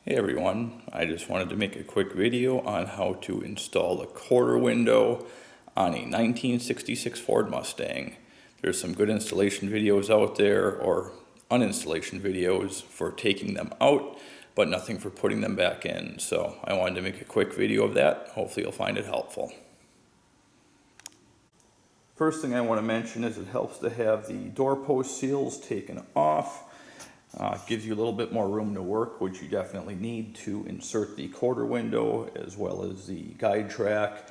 Hey everyone, I just wanted to make a quick video on how to install the quarter window on a 1966 Ford Mustang. There's some good installation videos out there, or uninstallation videos for taking them out, but nothing for putting them back in. So I wanted to make a quick video of that. Hopefully you'll find it helpful. First thing I want to mention is it helps to have the doorpost seals taken off. Gives you a little bit more room to work, which you definitely need to insert the quarter window as well as the guide track.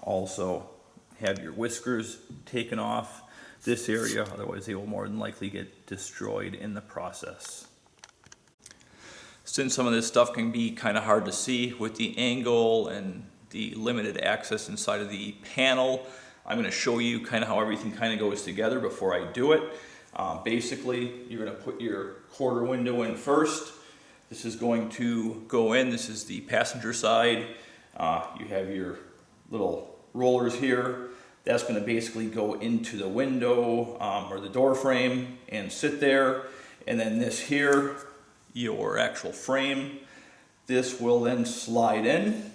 Also have your whiskers taken off this area, otherwise they will more than likely get destroyed in the process. Since some of this stuff can be kind of hard to see with the angle and the limited access inside of the panel, I'm going to show you kind of how everything kind of goes together before I do it. Basically, you're going to put your quarter window in first. This is going to go in. This is the passenger side. You have your little rollers here. That's going to basically go into the window or the door frame and sit there. And then this here, your actual frame, this will then slide in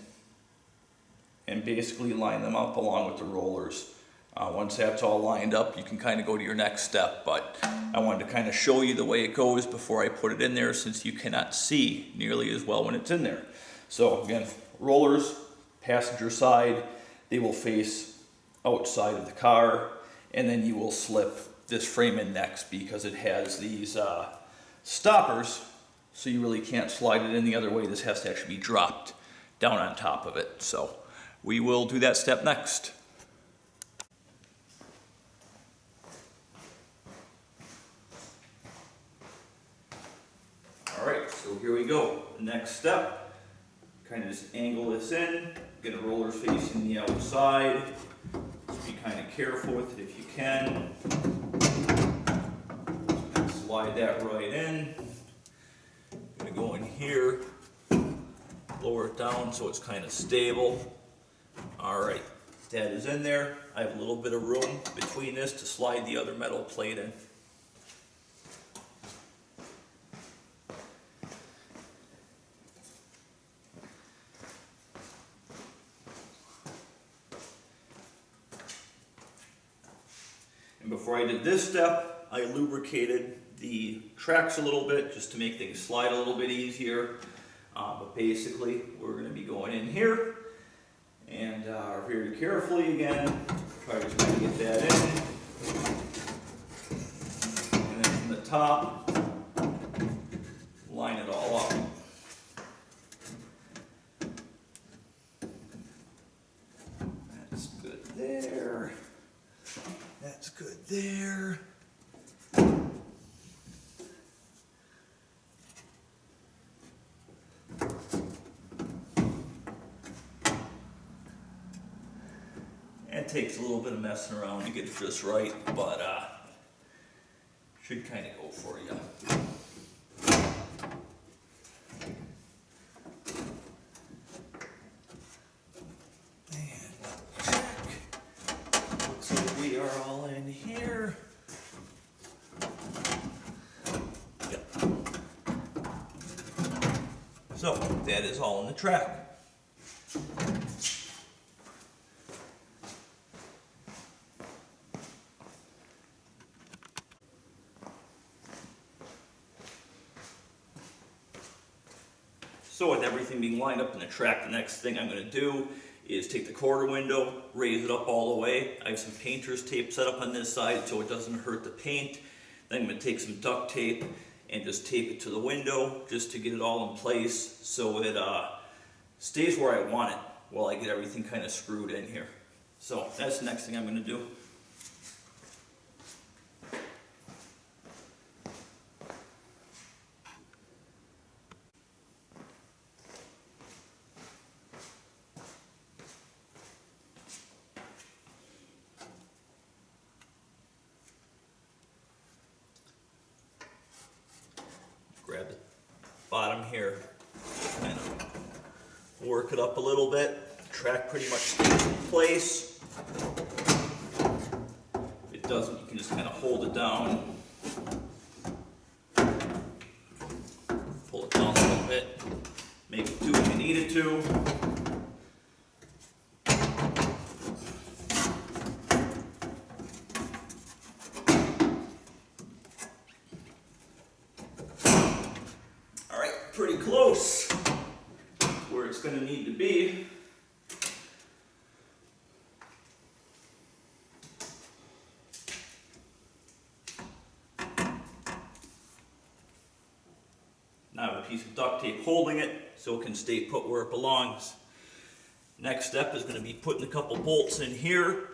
and basically line them up along with the rollers. Once that's all lined up, you can kind of go to your next step, but I wanted to kind of show you the way it goes before I put it in there, since you cannot see nearly as well when it's in there. So again, rollers, passenger side, they will face outside of the car, and then you will slip this frame in next because it has these stoppers, so you really can't slide it in the other way. This has to actually be dropped down on top of it. So we will do that step next. Alright, so here we go. The next step, kind of just angle this in, get the rollers facing the outside. Just be kind of careful with it if you can. Slide that right in. I'm going to go in here, lower it down so it's kind of stable. Alright, that is in there. I have a little bit of room between this to slide the other metal plate in. And before I did this step, I lubricated the tracks a little bit just to make things slide a little bit easier. But basically, we're going to be going in here and very carefully again, try to kind of get that in. And then from the top, line it all up. That's good there. That's good there. It takes a little bit of messing around to get it just right, but should kind of go for you. And check. Looks like we are all in here. Yep. So that is all in the track. So with everything being lined up in the track, the next thing I'm going to do is take the quarter window, raise it up all the way. I have some painter's tape set up on this side so it doesn't hurt the paint. Then I'm going to take some duct tape and just tape it to the window just to get it all in place so it stays where I want it while I get everything kind of screwed in here. So that's the next thing I'm going to do. Grab the bottom here, kind of work it up a little bit. The track pretty much stays in place. If it doesn't, you can just kind of hold it down. Pull it down a little bit. to. All right, pretty close where it's going to need to be. Now I have a piece of duct tape holding it so it can stay put where it belongs. Next step is going to be putting a couple bolts in here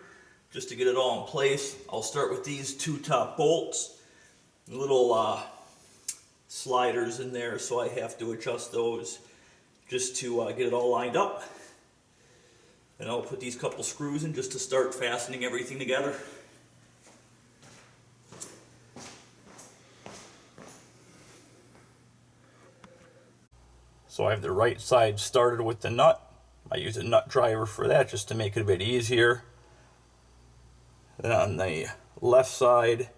just to get it all in place. I'll start with these two top bolts, little sliders in there, so I have to adjust those just to get it all lined up. And I'll put these couple screws in just to start fastening everything together. So I have the right side started with the nut. I use a nut driver for that just to make it a bit easier. Then on the left side,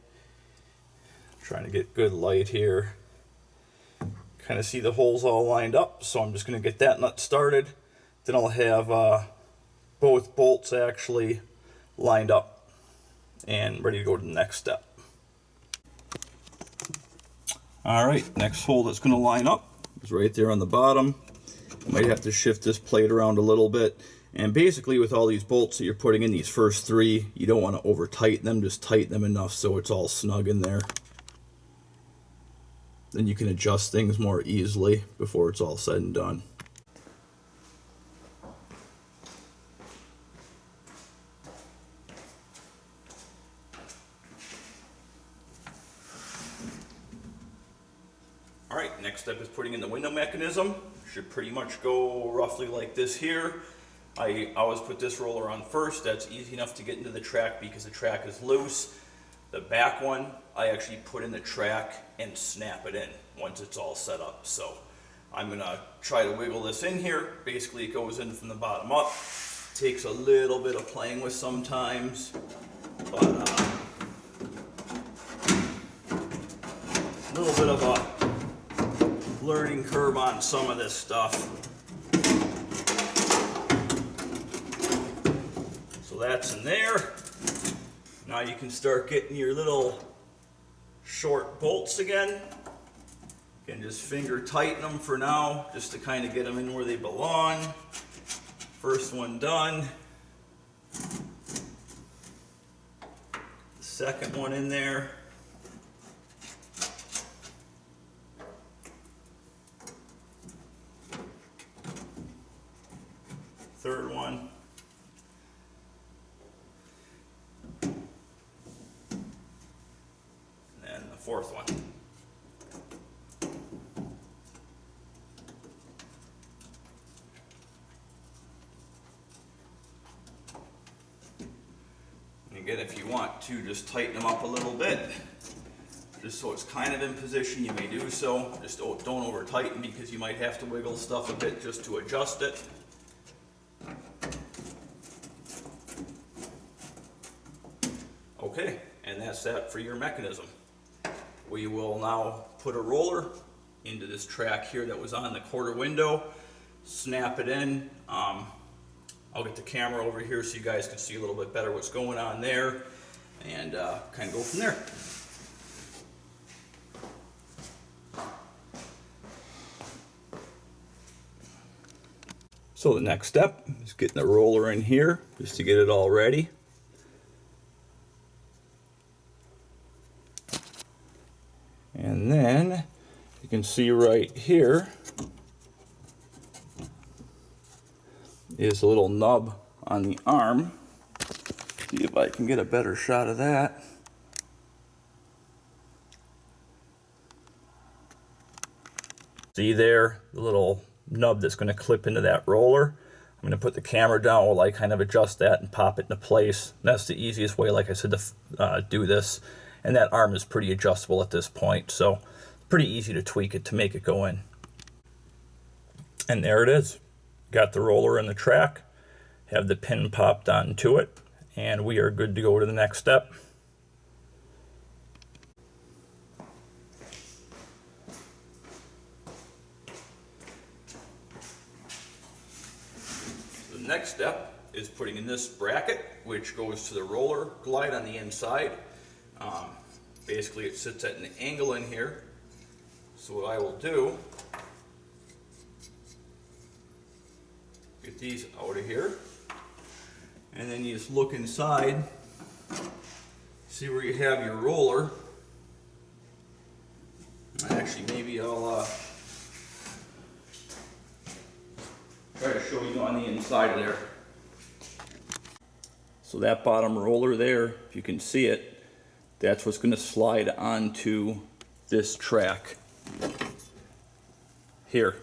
trying to get good light here, kind of see the holes all lined up, so I'm just going to get that nut started. Then I'll have both bolts actually lined up and ready to go to the next step. Alright, next hole that's going to line up is right there on the bottom. I might have to shift this plate around a little bit. And basically with all these bolts that you're putting in, these first three, you don't want to over tighten them, just tighten them enough so it's all snug in there. Then you can adjust things more easily before it's all said and done. Alright, next step is putting in the window mechanism. Should pretty much go roughly like this here. I always put this roller on first. That's easy enough to get into the track because the track is loose. The back one, I actually put in the track and snap it in once it's all set up. So I'm going to try to wiggle this in here. Basically it goes in from the bottom up. Takes a little bit of playing with sometimes, but a little bit of a learning curve on some of this stuff. So that's in there. Now you can start getting your little short bolts again. You can just finger tighten them for now, just to kind of get them in where they belong. First one done. The second one in there. Third one. And then the fourth one. And again, if you want to just tighten them up a little bit, just so it's kind of in position, you may do so. Just don't over tighten because you might have to wiggle stuff a bit just to adjust it. Okay, and that's that for your mechanism. We will now put a roller into this track here that was on the quarter window, snap it in. I'll get the camera over here so you guys can see a little bit better what's going on there, and kind of go from there. So the next step is getting the roller in here just to get it all ready. And then you can see right here is a little nub on the arm. See if I can get a better shot of that. See there, the little nub that's going to clip into that roller. I'm going to put the camera down while I kind of adjust that and pop it into place. That's the easiest way, like I said, to do this. And that arm is pretty adjustable at this point, so pretty easy to tweak it to make it go in. And there it is. Got the roller in the track, have the pin popped onto it, and we are good to go to the next step. next step is putting in this bracket, which goes to the roller glide on the inside. Basically it sits at an angle in here. So what I will do, get these out of here, and then you just look inside, see where you have your roller. Actually, maybe I'll try to show you on the inside of there. So that bottom roller there, if you can see it, that's what's going to slide onto this track here.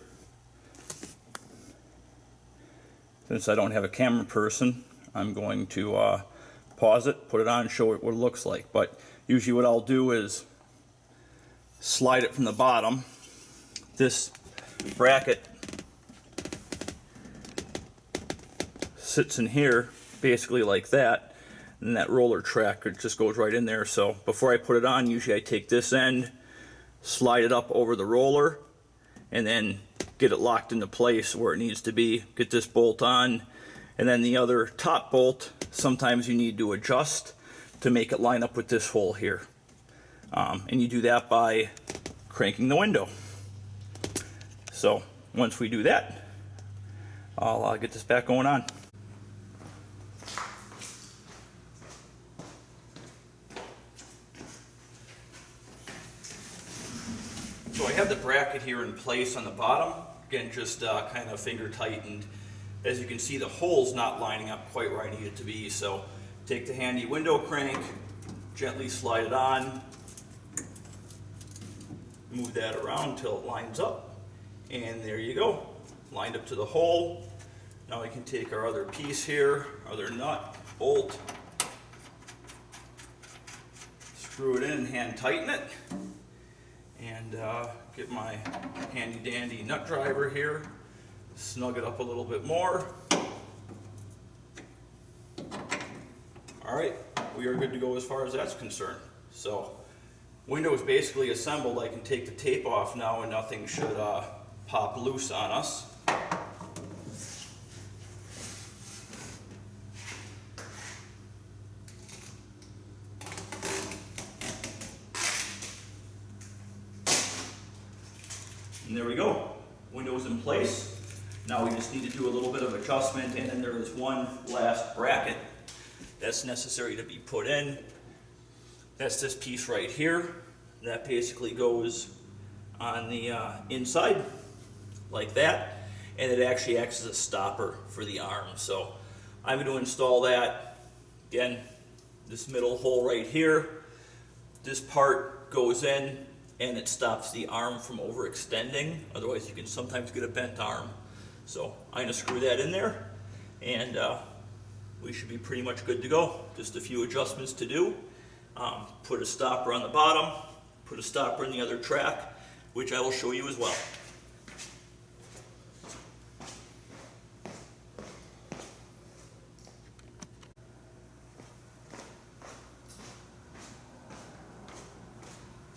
Since I don't have a camera person, I'm going to pause it, put it on, and show it what it looks like. But usually what I'll do is slide it from the bottom. This bracket sits in here basically like that, and that roller track just goes right in there. So before I put it on, usually I take this end, slide it up over the roller, and then get it locked into place where it needs to be. Get this bolt on, and then the other top bolt, sometimes you need to adjust to make it line up with this hole here. And you do that by cranking the window. So once we do that, I'll get this back going on. So I have the bracket here in place on the bottom. Again, just kind of finger tightened. As you can see, the hole's not lining up quite where I need it to be. So take the handy window crank, gently slide it on, move that around until it lines up, and there you go, lined up to the hole. Now we can take our other piece here, other nut, bolt, screw it in and hand tighten it, and get my handy dandy nut driver here, snug it up a little bit more. Alright, we are good to go as far as that's concerned. So window is basically assembled. I can take the tape off now and nothing should pop loose on us. And there we go. Window's in place. Now we just need to do a little bit of adjustment, and then there is one last bracket that's necessary to be put in. That's this piece right here. That basically goes on the inside like that, and it actually acts as a stopper for the arm. So I'm going to install that. Again, this middle hole right here, this part goes in and it stops the arm from overextending. Otherwise you can sometimes get a bent arm. So I'm going to screw that in there, and we should be pretty much good to go. Just a few adjustments to do. Put a stopper on the bottom, put a stopper in the other track, which I will show you as well.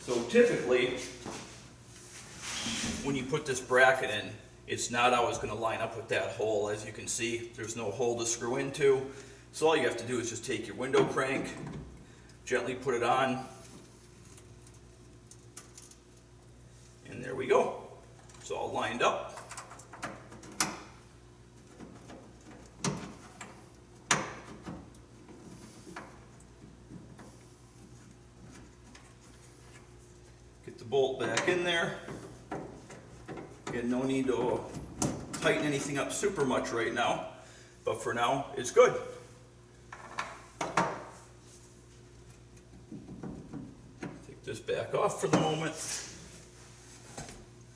So typically, when you put this bracket in, it's not always going to line up with that hole. As you can see, there's no hole to screw into. So all you have to do is just take your window crank, gently put it on, and there we go. It's all lined up. Get the bolt back in there. Again, no need to tighten anything up super much right now, but for now, it's good. Take this back off for the moment.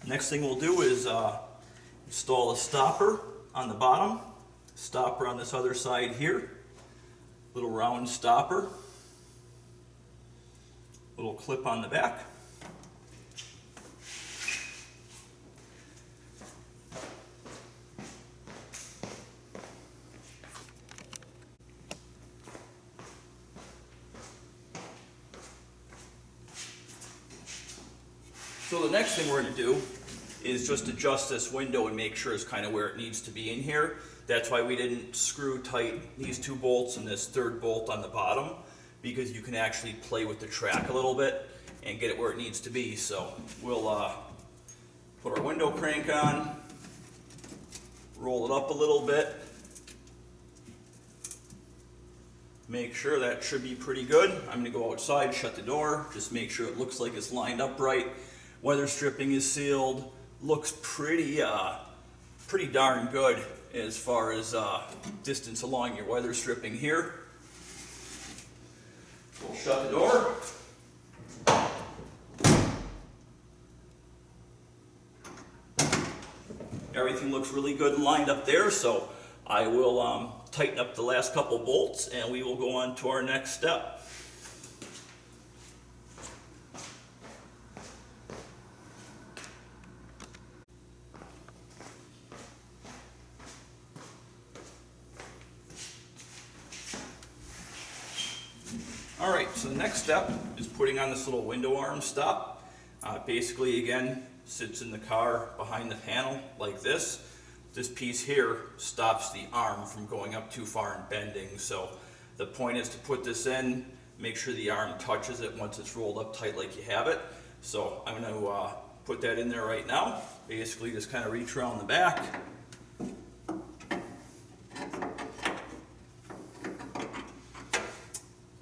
Next thing we'll do is install a stopper on the bottom, stopper on this other side here, little round stopper, little clip on the back. So the next thing we're going to do is just adjust this window and make sure it's kind of where it needs to be in here. That's why we didn't screw tight these 2 bolts and this 3rd bolt on the bottom, because you can actually play with the track a little bit and get it where it needs to be. So we'll put our window crank on, roll it up a little bit, make sure that should be pretty good. I'm going to go outside, shut the door, just make sure it looks like it's lined up right. Weather stripping is sealed, looks pretty darn good as far as distance along your weather stripping here. We'll shut the door. Everything looks really good and lined up there, so I will tighten up the last couple bolts and we will go on to our next step. Alright, so the next step is putting on this little window arm stop. Basically, again, sits in the car behind the panel like this. This piece here stops the arm from going up too far and bending. So the point is to put this in, make sure the arm touches it once it's rolled up tight like you have it. So I'm going to put that in there right now. Basically just kind of reach around the back.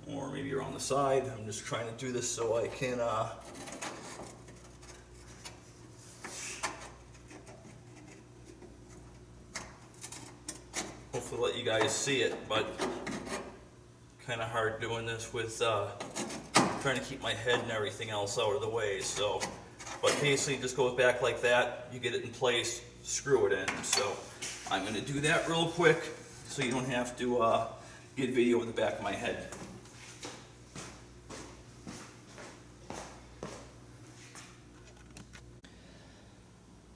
Or maybe around the side. I'm just trying to do this so I can hopefully let you guys see it, but kind of hard doing this with trying to keep my head and everything else out of the way. So, but basically it just goes back like that. You get it in place, screw it in. So I'm going to do that real quick so you don't have to get video of the back of my head.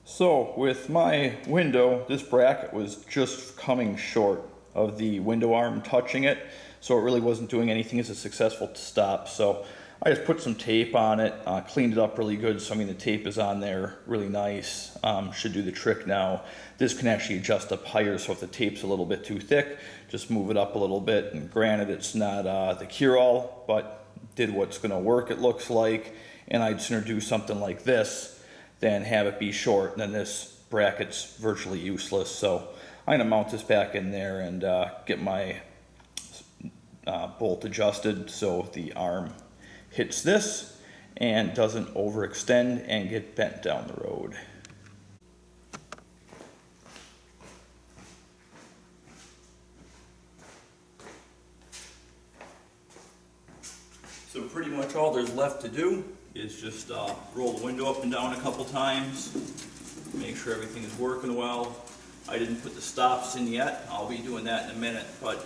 So with my window, this bracket was just coming short of the window arm touching it, so it really wasn't doing anything as a successful stop. So I just put some tape on it, cleaned it up really good. So I mean the tape is on there really nice, should do the trick now. This can actually adjust up higher, so if the tape's a little bit too thick, just move it up a little bit. And granted, it's not the cure-all, but did what's going to work, it looks like. And I'd sooner do something like this than have it be short, and then this bracket's virtually useless. So I'm going to mount this back in there and get my bolt adjusted so the arm hits this and doesn't overextend and get bent down the road. So pretty much all there's left to do is just roll the window up and down a couple times, make sure everything is working well. I didn't put the stops in yet, I'll be doing that in a minute, but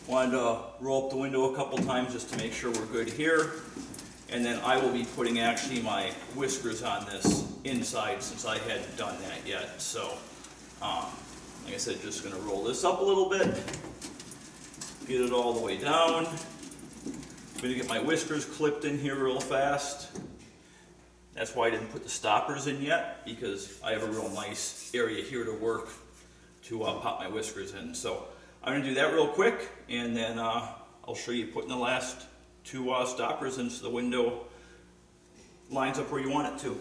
wanted to roll up the window a couple times just to make sure we're good here. And then I will be putting actually my whiskers on this inside since I hadn't done that yet. So like I said, just going to roll this up a little bit, get it all the way down. I'm going to get my whiskers clipped in here real fast. That's why I didn't put the stoppers in yet, because I have a real nice area here to work to pop my whiskers in. So I'm going to do that real quick, and then I'll show you putting the last 2 stoppers in so the window lines up where you want it to.